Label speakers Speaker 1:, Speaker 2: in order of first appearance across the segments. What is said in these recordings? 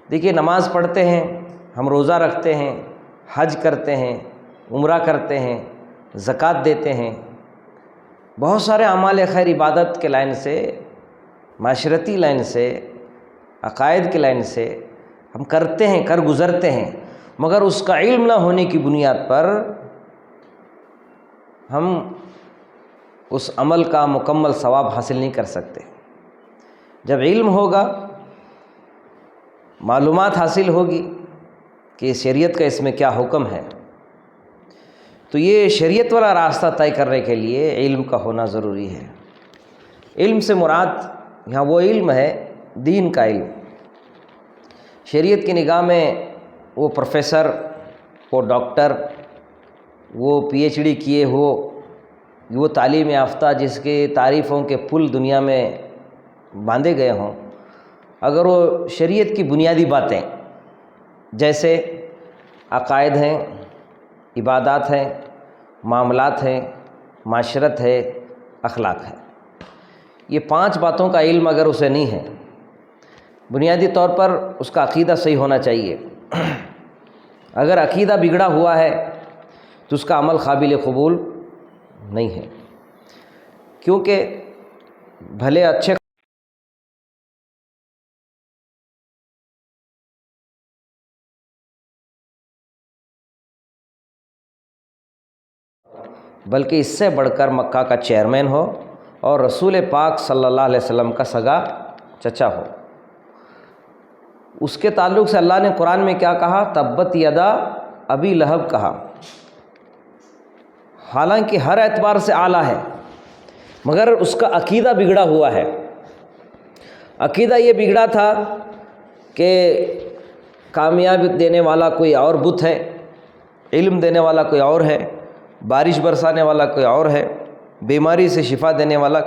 Speaker 1: دیکھیے نماز پڑھتے ہیں، ہم روزہ رکھتے ہیں، حج کرتے ہیں، عمرہ کرتے ہیں، زکوٰۃ دیتے ہیں، بہت سارے اعمال خیر عبادت کے لائن سے، معاشرتی لائن سے، عقائد کے لائن سے ہم کرتے ہیں، کر گزرتے ہیں، مگر اس کا علم نہ ہونے کی بنیاد پر ہم اس عمل کا مکمل ثواب حاصل نہیں کر سکتے۔ جب علم ہوگا، معلومات حاصل ہوگی کہ شریعت کا اس میں کیا حکم ہے، تو یہ شریعت والا راستہ طے کرنے کے لیے علم کا ہونا ضروری ہے۔ علم سے مراد یہاں وہ علم ہے دین کا علم۔ شریعت کی نگاہ میں وہ پروفیسر، وہ ڈاکٹر، وہ پی ایچ ڈی کیے ہو، وہ تعلیم یافتہ جس کے تعریفوں کے پل دنیا میں باندھے گئے ہوں، اگر وہ شریعت کی بنیادی باتیں جیسے عقائد ہیں، عبادات ہیں، معاملات ہیں، معاشرت ہے، اخلاق ہے، یہ 5 باتوں کا علم اگر اسے نہیں ہے، بنیادی طور پر اس کا عقیدہ صحیح ہونا چاہیے۔ اگر عقیدہ بگڑا ہوا ہے تو اس کا عمل قابل قبول نہیں ہے، کیونکہ بھلے اچھے بلکہ اس سے بڑھ کر مکہ کا چیئرمین ہو اور رسول پاک صلی اللہ علیہ وسلم کا سگا چچا ہو۔ اس کے تعلق سے اللہ نے قرآن میں کیا کہا؟ تبت یدا ابی لہب کہا، حالانکہ ہر اعتبار سے اعلیٰ ہے، مگر اس کا عقیدہ بگڑا ہوا ہے۔ عقیدہ یہ بگڑا تھا کہ کامیابی دینے والا کوئی اور بت ہے، علم دینے والا کوئی اور ہے، بارش برسانے والا کوئی اور ہے، بیماری سے شفا دینے والا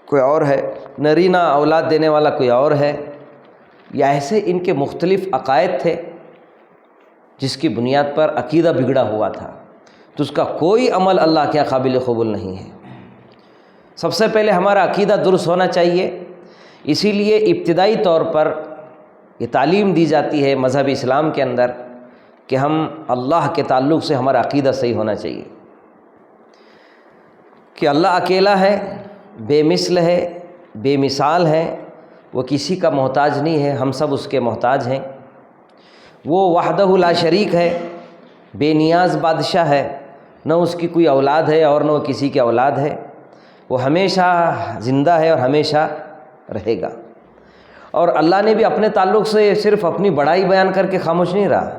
Speaker 1: کوئی اور ہے، نرینہ اولاد دینے والا کوئی اور ہے، یا ایسے ان کے مختلف عقائد تھے جس کی بنیاد پر عقیدہ بگڑا ہوا تھا، تو اس کا کوئی عمل اللہ کے قابل قبول نہیں ہے۔ سب سے پہلے ہمارا عقیدہ درست ہونا چاہیے، اسی لیے ابتدائی طور پر یہ تعلیم دی جاتی ہے مذہب اسلام کے اندر کہ ہم اللہ کے تعلق سے ہمارا عقیدہ صحیح ہونا چاہیے کہ اللہ اکیلا ہے، بے مثل ہے، بے مثال ہے، وہ کسی کا محتاج نہیں ہے، ہم سب اس کے محتاج ہیں، وہ وحدہ لا شریک ہے، بے نیاز بادشاہ ہے، نہ اس کی کوئی اولاد ہے اور نہ وہ کسی کی اولاد ہے، وہ ہمیشہ زندہ ہے اور ہمیشہ رہے گا۔ اور اللہ نے بھی اپنے تعلق سے صرف اپنی بڑائی بیان کر کے خاموش نہیں رہا،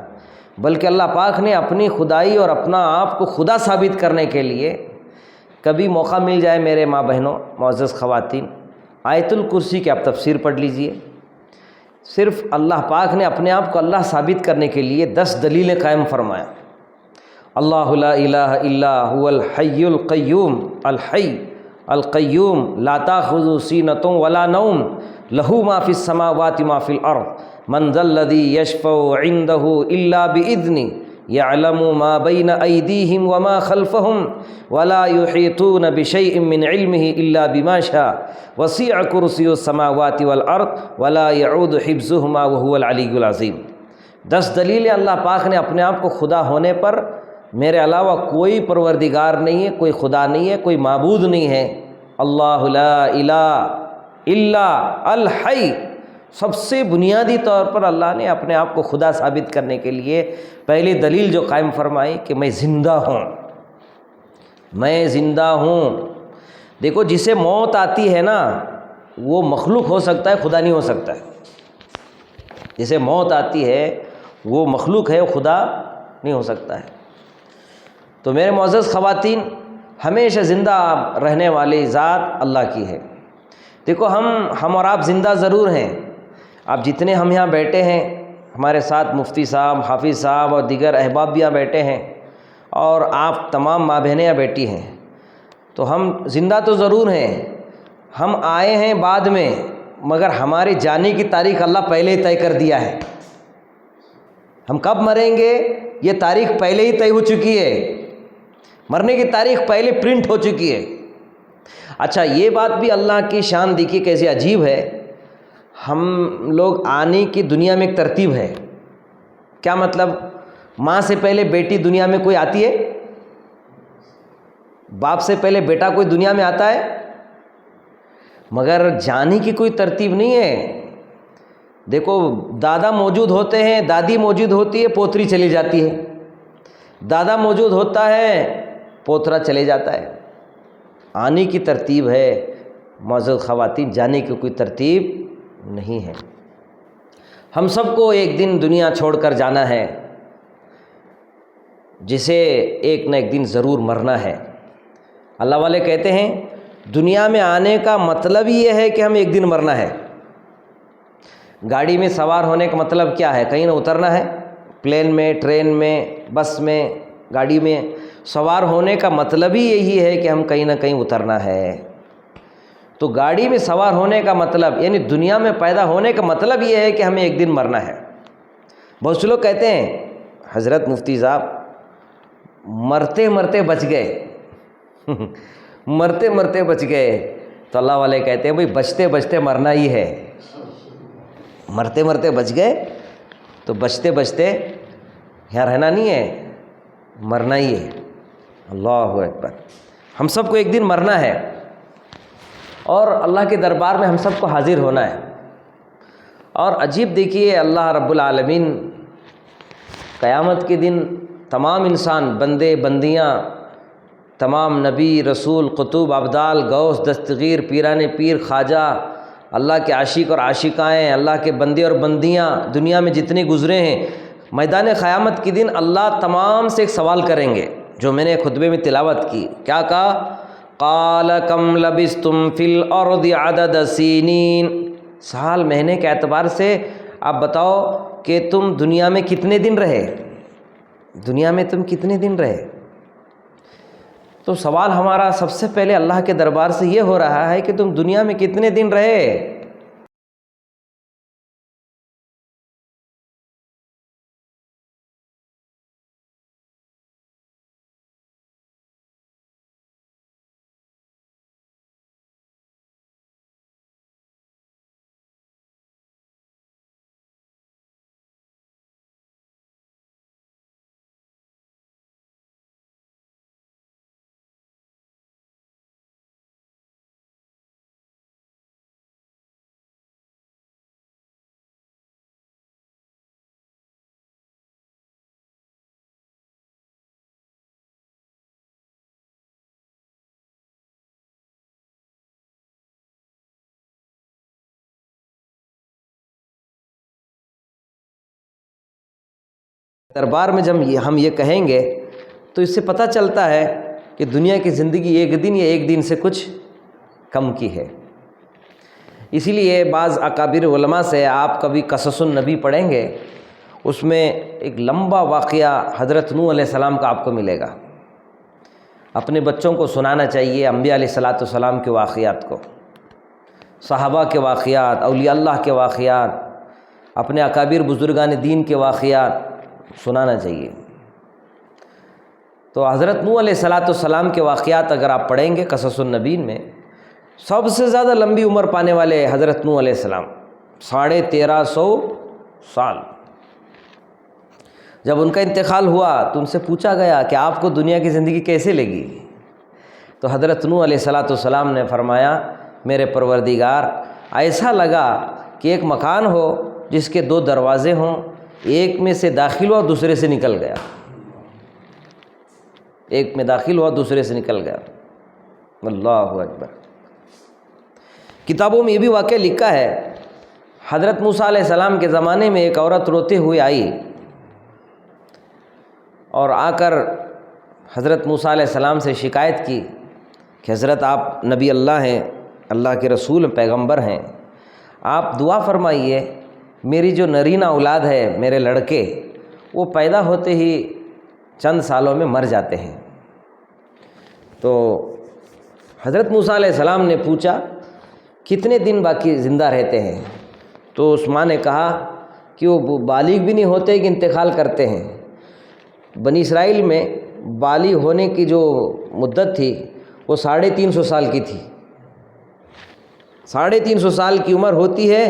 Speaker 1: بلکہ اللہ پاک نے اپنی خدائی اور اپنا آپ کو خدا ثابت کرنے کے لیے کبھی موقع مل جائے میرے ماں بہنوں، معزز خواتین، آیت الکرسی کی آپ تفسیر پڑھ لیجئے۔ صرف اللہ پاک نے اپنے آپ کو اللہ ثابت کرنے کے لیے 10 دلیلیں قائم فرمایا۔ اللہ لا الہ الا هو الحی القیوم، الحی القیوم لا تاخذہ سینۃ ولا نوم لہ ما فی السماوات ما فی الارض من ذا الذی یشفع عندہ الا باذنہ یعلم ما بین ایدیہم وما خلفہم ولا یحیطون بشیء من علمہ الا بما شاء وسع کرسیہ السماوات والارض ولا یعود حفظہما وہو العلی العظیم۔ 10 دلیلیں اللہ پاک نے اپنے آپ کو خدا ہونے پر میرے علاوہ کوئی پروردگار نہیں ہے، کوئی خدا نہیں ہے، کوئی معبود نہیں ہے، اللہ لا الہ الا الحی۔ سب سے بنیادی طور پر اللہ نے اپنے آپ کو خدا ثابت کرنے کے لیے پہلی دلیل جو قائم فرمائی کہ میں زندہ ہوں، میں زندہ ہوں۔ دیکھو جسے موت آتی ہے نا وہ مخلوق ہو سکتا ہے، خدا نہیں ہو سکتا ہے۔ جسے موت آتی ہے وہ مخلوق ہے، وہ خدا نہیں ہو سکتا ہے۔ تو میرے معزز خواتین، ہمیشہ زندہ رہنے والی ذات اللہ کی ہے۔ دیکھو ہم اور آپ زندہ ضرور ہیں، آپ جتنے ہم یہاں بیٹھے ہیں، ہمارے ساتھ مفتی صاحب، حافظ صاحب اور دیگر احباب بھی یہاں بیٹھے ہیں، اور آپ تمام ماں بہنیں یہاں بیٹھی ہیں، تو ہم زندہ تو ضرور ہیں، ہم آئے ہیں بعد میں، مگر ہمارے جانے کی تاریخ اللہ پہلے ہی طے کر دیا ہے۔ ہم کب مریں گے یہ تاریخ پہلے ہی طے ہو چکی ہے، مرنے کی تاریخ پہلے پرنٹ ہو چکی ہے۔ اچھا یہ بات بھی اللہ کی شان دیکھیے کیسے عجیب ہے، ہم لوگ آنے کی دنیا میں ایک ترتیب ہے. کیا مطلب؟ ماں سے پہلے بیٹی دنیا میں کوئی آتی ہے؟ باپ سے پہلے بیٹا کوئی دنیا میں آتا ہے؟ مگر جانے کی کوئی ترتیب نہیں ہے. دیکھو دادا موجود ہوتے ہیں، دادی موجود ہوتی ہے، پوتری چلی جاتی ہے. دادا موجود ہوتا ہے، پوترا چلے جاتا ہے. آنے کی ترتیب ہے. معزز خواتین، جانے کی کوئی ترتیب نہیں ہے. ہم سب کو ایک دن دنیا چھوڑ کر جانا ہے، جسے ایک نہ ایک دن ضرور مرنا ہے. اللہ والے کہتے ہیں دنیا میں آنے کا مطلب یہ ہے کہ ہم ایک دن مرنا ہے. گاڑی میں سوار ہونے کا مطلب کیا ہے؟ کہیں نہ اترنا ہے. پلین میں، ٹرین میں، بس میں، گاڑی میں سوار ہونے کا مطلب ہی یہی ہے کہ ہم کہیں نہ کہیں اترنا ہے. تو گاڑی میں سوار ہونے کا مطلب، یعنی دنیا میں پیدا ہونے کا مطلب یہ ہے کہ ہمیں ایک دن مرنا ہے. بہت سے لوگ کہتے ہیں حضرت مفتی صاحب مرتے مرتے بچ گئے مرتے مرتے بچ گئے. تو اللہ والے کہتے ہیں بھئی بچتے بچتے مرنا ہی ہے. مرتے مرتے بچ گئے تو بچتے بچتے یہاں رہنا نہیں ہے، مرنا ہی ہے. اللہ اکبر. ہم سب کو ایک دن مرنا ہے اور اللہ کے دربار میں ہم سب کو حاضر ہونا ہے. اور عجیب دیکھیے، اللہ رب العالمین قیامت کے دن تمام انسان، بندے بندیاں، تمام نبی، رسول، قطب، ابدال، غوث، دستگیر، پیران پیر، خواجہ، اللہ کے عاشق اور عاشقائیں، اللہ کے بندے اور بندیاں دنیا میں جتنے گزرے ہیں، میدان قیامت کے دن اللہ تمام سے ایک سوال کریں گے جو میں نے خطبے میں تلاوت کی. کیا کہا؟ قال کم لبثتم فی الارض عدد سنین. سال مہینے کے اعتبار سے آپ بتاؤ کہ تم دنیا میں کتنے دن رہے. دنیا میں تم کتنے دن رہے؟ تو سوال ہمارا سب سے پہلے اللہ کے دربار سے یہ ہو رہا ہے کہ تم دنیا میں کتنے دن رہے. دربار میں جب ہم یہ کہیں گے تو اس سے پتہ چلتا ہے کہ دنیا کی زندگی ایک دن یا ایک دن سے کچھ کم کی ہے. اسی لیے بعض اکابر علماء سے آپ کبھی قصص النبی پڑھیں گے، اس میں ایک لمبا واقعہ حضرت نوح علیہ السلام کا آپ کو ملے گا. اپنے بچوں کو سنانا چاہیے انبیاء علیہ الصلاۃ والسلام کے واقعات کو، صحابہ کے واقعات، اولیاء اللہ کے واقعات، اپنے اکابر بزرگان دین کے واقعات سنانا چاہیے. تو حضرت نوح علیہ الصلاۃ والسلام کے واقعات اگر آپ پڑھیں گے قصص النبیین میں، سب سے زیادہ لمبی عمر پانے والے حضرت نوح علیہ السلام، 1350 سال. جب ان کا انتقال ہوا تو ان سے پوچھا گیا کہ آپ کو دنیا کی زندگی کیسے لگی؟ تو حضرت نوح علیہ الصلاۃ والسلام نے فرمایا میرے پروردگار، ایسا لگا کہ ایک مکان ہو جس کے 2 دروازے ہوں، ایک میں سے داخل ہوا دوسرے سے نکل گیا. ایک میں داخل ہوا دوسرے سے نکل گیا. اللہ اکبر. کتابوں میں یہ بھی واقعہ لکھا ہے، حضرت موسیٰ علیہ السلام کے زمانے میں ایک عورت روتے ہوئے آئی اور آ کر حضرت موسیٰ علیہ السلام سے شکایت کی کہ حضرت آپ نبی اللہ ہیں، اللہ کے رسول پیغمبر ہیں، آپ دعا فرمائیے، میری جو نرینہ اولاد ہے، میرے لڑکے، وہ پیدا ہوتے ہی چند سالوں میں مر جاتے ہیں. تو حضرت موسیٰ علیہ السلام نے پوچھا کتنے دن باقی زندہ رہتے ہیں؟ تو اس ماں نے کہا کہ وہ بالغ بھی نہیں ہوتے کہ انتقال کرتے ہیں. بنی اسرائیل میں بالغ ہونے کی جو مدت تھی وہ 350 سال کی تھی. 350 سال کی عمر ہوتی ہے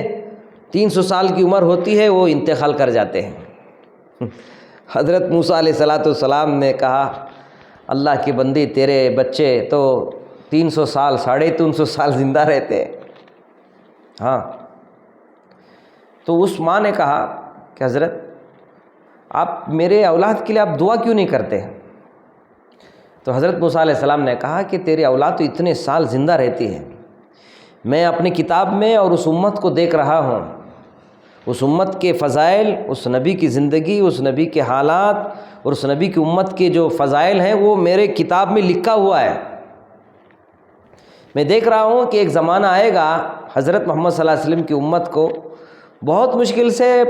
Speaker 1: 300 سال کی عمر ہوتی ہے وہ انتقال کر جاتے ہیں۔ حضرت موسیٰ علیہ السلام نے کہا اللہ کی بندی تیرے بچے تو 300 سال 350 سال زندہ رہتے ہیں۔ ہاں، تو اس ماں نے کہا کہ حضرت آپ میرے اولاد کے لیے آپ دعا کیوں نہیں کرتے؟ تو حضرت موسیٰ علیہ السلام نے کہا کہ تیری اولاد تو اتنے سال زندہ رہتی ہے، میں اپنی کتاب میں اور اس امت کو دیکھ رہا ہوں، اس امت کے فضائل، اس نبی کی زندگی، اس نبی کے حالات اور اس نبی کی امت کے جو فضائل ہیں وہ میرے کتاب میں لکھا ہوا ہے۔ میں دیکھ رہا ہوں کہ ایک زمانہ آئے گا حضرت محمد صلی اللہ علیہ وسلم کی امت کو بہت مشکل سے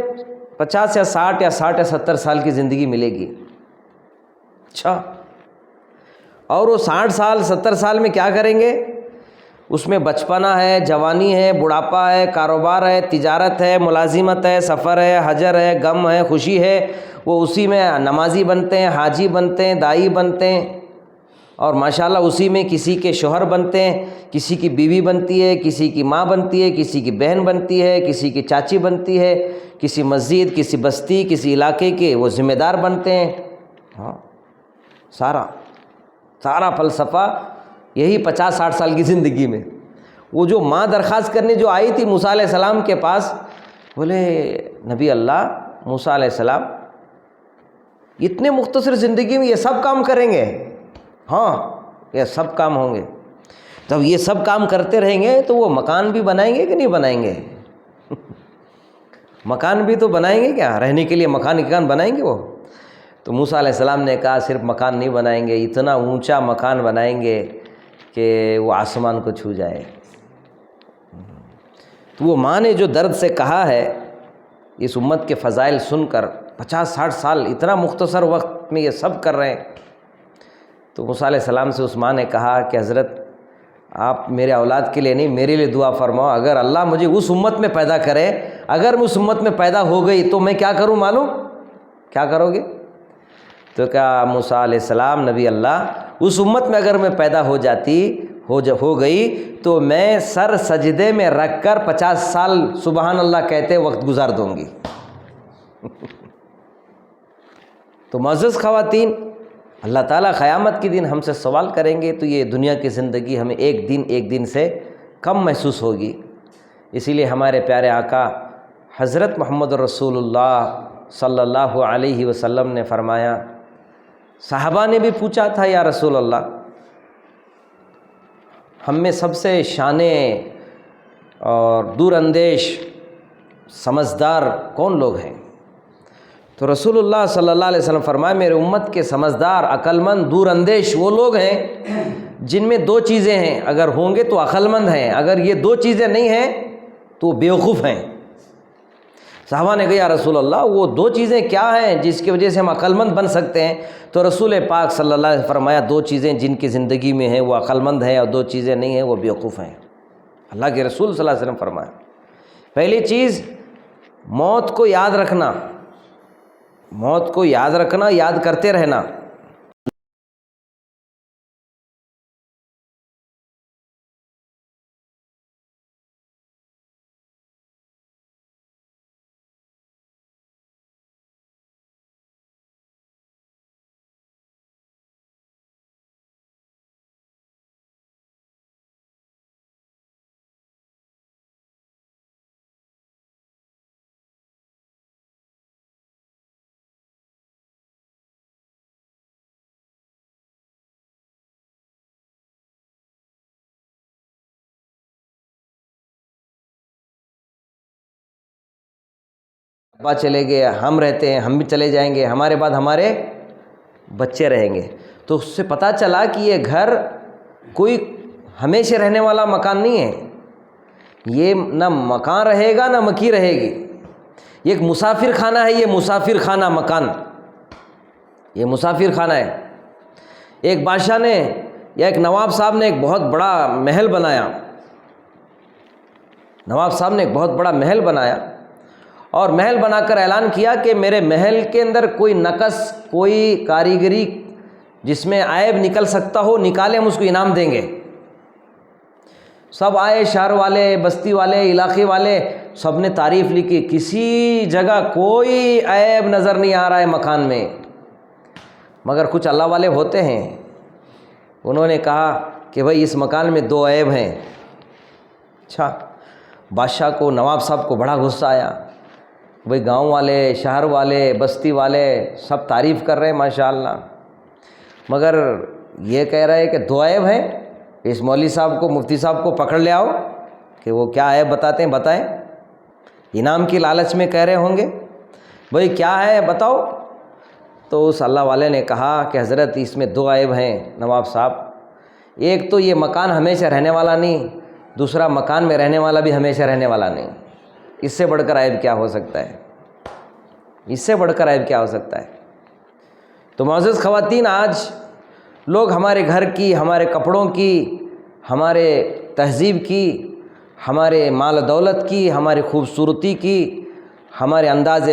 Speaker 1: 50 یا 60 یا 60 یا 70 سال کی زندگی ملے گی۔ اچھا، اور وہ 60 سال 70 سال میں کیا کریں گے؟ اس میں بچپنا ہے، جوانی ہے، بڑھاپا ہے، کاروبار ہے، تجارت ہے، ملازمت ہے، سفر ہے، حجر ہے، غم ہے، خوشی ہے، وہ اسی میں نمازی بنتے ہیں، حاجی بنتے ہیں، دائی بنتے ہیں، اور ماشاءاللہ اسی میں کسی کے شوہر بنتے ہیں، کسی کی بیوی بنتی ہے، کسی کی ماں بنتی ہے، کسی کی بہن بنتی ہے، کسی کی چاچی بنتی ہے، کسی مسجد، کسی بستی، کسی علاقے کے وہ ذمہ دار بنتے ہیں۔ ہاں، سارا فلسفہ یہی 50-60 سال کی زندگی میں۔ وہ جو ماں درخواست کرنے جو آئی تھی موسیٰ علیہ السلام کے پاس، بولے نبی اللہ موسیٰ علیہ السلام اتنے مختصر زندگی میں یہ سب کام کریں گے؟ ہاں، یہ سب کام ہوں گے۔ جب یہ سب کام کرتے رہیں گے تو وہ مکان بھی بنائیں گے کہ نہیں بنائیں گے؟ مکان بھی تو بنائیں گے، کیا رہنے کے لیے مکان بنائیں گے وہ؟ تو موسیٰ علیہ السلام نے کہا صرف مکان نہیں بنائیں گے، اتنا اونچا مکان بنائیں گے کہ وہ آسمان کو چھو جائے۔ تو وہ ماں نے جو درد سے کہا ہے، اس امت کے فضائل سن کر 50-60 سال اتنا مختصر وقت میں یہ سب کر رہے ہیں، تو موسیٰ علیہ السلام سے اس ماں نے کہا کہ حضرت آپ میرے اولاد کے لیے نہیں میرے لیے دعا فرماؤ، اگر اللہ مجھے اس امت میں پیدا کرے، اگر میں اس امت میں پیدا ہو گئی تو میں کیا کروں معلوم؟ کیا کرو گے؟ تو کہا موسیٰ علیہ السلام نبی اللہ اس امت میں اگر میں پیدا ہو گئی تو میں سر سجدے میں رکھ کر 50 سال سبحان اللہ کہتے وقت گزار دوں گی۔ تو معزز خواتین، اللہ تعالیٰ قیامت کے دن ہم سے سوال کریں گے تو یہ دنیا کی زندگی ہمیں ایک دن سے کم محسوس ہوگی۔ اسی لیے ہمارے پیارے آقا حضرت محمد رسول اللہ صلی اللہ علیہ وسلم نے فرمایا، صحابہ نے بھی پوچھا تھا یا رسول اللہ ہم میں سب سے شانے اور دور اندیش سمجھدار کون لوگ ہیں؟ تو رسول اللہ صلی اللہ علیہ وسلم فرمائے میرے امت کے سمجھدار، عقل مند، دور اندیش وہ لوگ ہیں جن میں 2 چیزیں ہیں، اگر ہوں گے تو عقل مند ہیں، اگر یہ 2 چیزیں نہیں ہیں تو بیوقوف ہیں۔ صحابہ نے کہا یا رسول اللہ وہ 2 چیزیں کیا ہیں جس کی وجہ سے ہم عقل مند بن سکتے ہیں؟ تو رسول پاک صلی اللہ علیہ وسلم فرمایا 2 چیزیں جن کی زندگی میں ہیں وہ عقل مند ہیں، اور 2 چیزیں نہیں ہیں وہ بیوقوف ہیں۔ اللہ کے رسول صلی اللہ علیہ وسلم فرمایا پہلی چیز موت کو یاد رکھنا، موت کو یاد رکھنا، یاد کرتے رہنا۔ ابا چلے گئے، ہم رہتے ہیں، ہم بھی چلے جائیں گے، ہمارے بعد ہمارے بچے رہیں گے۔ تو اس سے پتہ چلا کہ یہ گھر کوئی ہمیشہ رہنے والا مکان نہیں ہے، یہ نہ مکان رہے گا نہ مکی رہے گی، یہ ایک مسافر خانہ ہے، یہ مسافر خانہ مکان، یہ مسافر خانہ ہے۔ ایک بادشاہ نے یا ایک نواب صاحب نے ایک بہت بڑا محل بنایا، نواب صاحب نے ایک بہت بڑا محل بنایا، اور محل بنا کر اعلان کیا کہ میرے محل کے اندر کوئی نقص، کوئی کاریگری جس میں عیب نکل سکتا ہو نکالے، ہم اس کو انعام دیں گے۔ سب آئے، شہر والے، بستی والے، علاقے والے، سب نے تعریف لکھی، کسی جگہ کوئی عیب نظر نہیں آ رہا ہے مکان میں، مگر کچھ اللہ والے ہوتے ہیں، انہوں نے کہا کہ بھائی اس مکان میں 2 عیب ہیں۔ اچھا، بادشاہ کو، نواب صاحب کو بڑا غصہ آیا، بھائی گاؤں والے، شہر والے، بستی والے سب تعریف کر رہے ہیں ماشاءاللہ، مگر یہ کہہ رہے ہیں کہ 2 عیب ہیں۔ اس مولوی صاحب کو، مفتی صاحب کو پکڑ لے آؤ کہ وہ کیا عیب بتاتے ہیں، بتائیں، انعام کی لالچ میں کہہ رہے ہوں گے، بھائی کیا ہے بتاؤ۔ تو اس اللہ والے نے کہا کہ حضرت اس میں 2 عیب ہیں نواب صاحب، ایک تو یہ مکان ہمیشہ رہنے والا نہیں، دوسرا مکان میں رہنے والا بھی ہمیشہ رہنے والا نہیں، اس سے بڑھ کر عیب کیا ہو سکتا ہے، اس سے بڑھ کر عیب کیا ہو سکتا ہے۔ تو معزز خواتین، آج لوگ ہمارے گھر کی، ہمارے کپڑوں کی، ہمارے تہذیب کی، ہمارے مال و دولت کی، ہماری خوبصورتی کی، ہمارے انداز